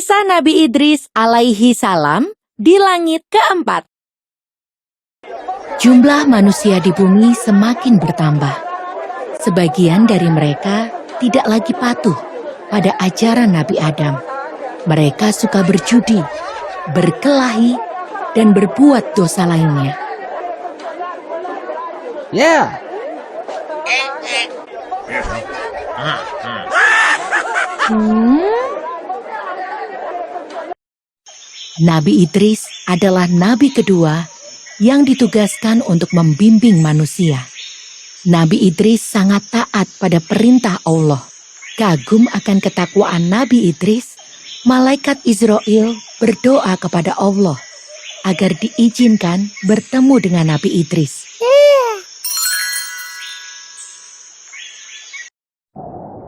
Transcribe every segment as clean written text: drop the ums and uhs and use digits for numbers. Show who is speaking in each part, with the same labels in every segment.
Speaker 1: Kisah Nabi Idris alaihi salam di langit keempat. Jumlah manusia di bumi semakin bertambah. Sebagian dari mereka tidak lagi patuh pada ajaran Nabi Adam. Mereka suka berjudi, berkelahi, dan berbuat dosa lainnya.
Speaker 2: Ya,
Speaker 1: Nabi Idris adalah nabi kedua yang ditugaskan untuk membimbing manusia. Nabi Idris sangat taat pada perintah Allah. Kagum akan ketakwaan Nabi Idris, malaikat Israel berdoa kepada Allah agar diizinkan bertemu dengan Nabi Idris.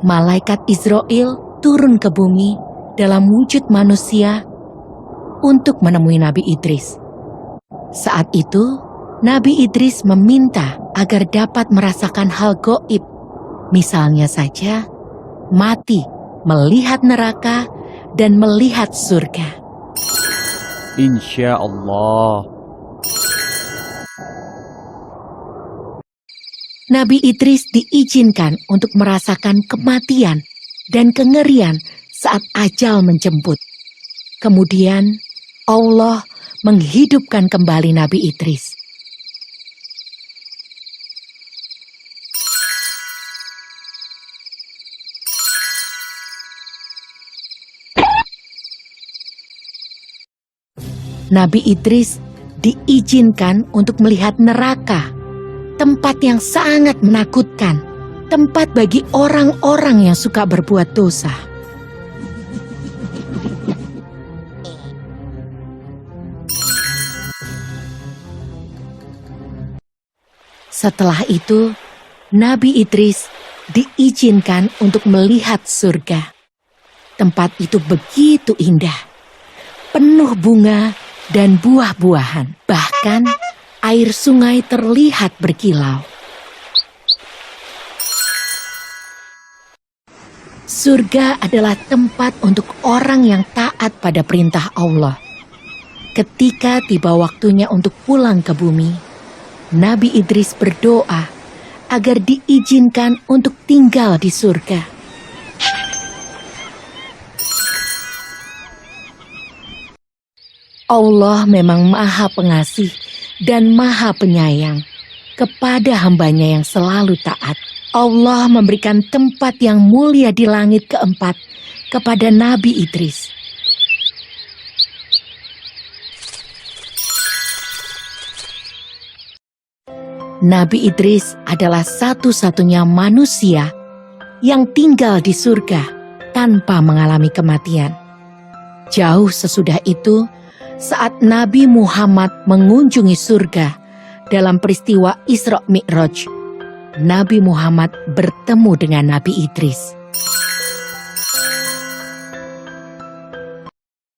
Speaker 1: Malaikat Israel turun ke bumi dalam wujud manusia untuk menemui Nabi Idris. Saat itu, Nabi Idris meminta agar dapat merasakan hal gaib. Misalnya saja, mati, melihat neraka, dan melihat surga.
Speaker 2: insya Allah.
Speaker 1: Nabi Idris diizinkan untuk merasakan kematian dan kengerian saat ajal menjemput. Kemudian, Allah menghidupkan kembali Nabi Idris. Nabi Idris diizinkan untuk melihat neraka, tempat yang sangat menakutkan, tempat bagi orang-orang yang suka berbuat dosa. Setelah itu, Nabi Idris diizinkan untuk melihat surga. Tempat itu begitu indah, penuh bunga dan buah-buahan. Bahkan air sungai terlihat berkilau. Surga adalah tempat untuk orang yang taat pada perintah Allah. Ketika tiba waktunya untuk pulang ke bumi, Nabi Idris berdoa agar diizinkan untuk tinggal di surga. Allah memang Maha Pengasih dan Maha Penyayang kepada hambanya yang selalu taat. Allah memberikan tempat yang mulia di langit keempat kepada Nabi Idris. Nabi Idris adalah satu-satunya manusia yang tinggal di surga tanpa mengalami kematian. Jauh sesudah itu, saat Nabi Muhammad mengunjungi surga dalam peristiwa Isra Mi'raj, Nabi Muhammad bertemu dengan Nabi Idris.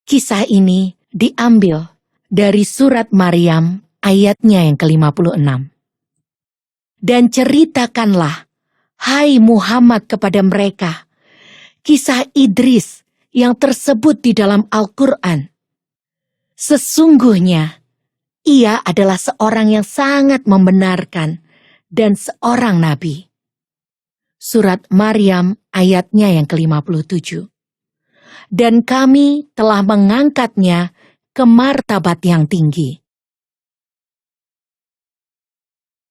Speaker 1: Kisah ini diambil dari surat Maryam ayatnya yang ke-56. Dan ceritakanlah, hai Muhammad, kepada mereka kisah Idris yang tersebut di dalam Al-Quran. Sesungguhnya, ia adalah seorang yang sangat membenarkan dan seorang nabi. Surat Maryam ayatnya yang ke-57. Dan kami telah mengangkatnya ke martabat yang tinggi.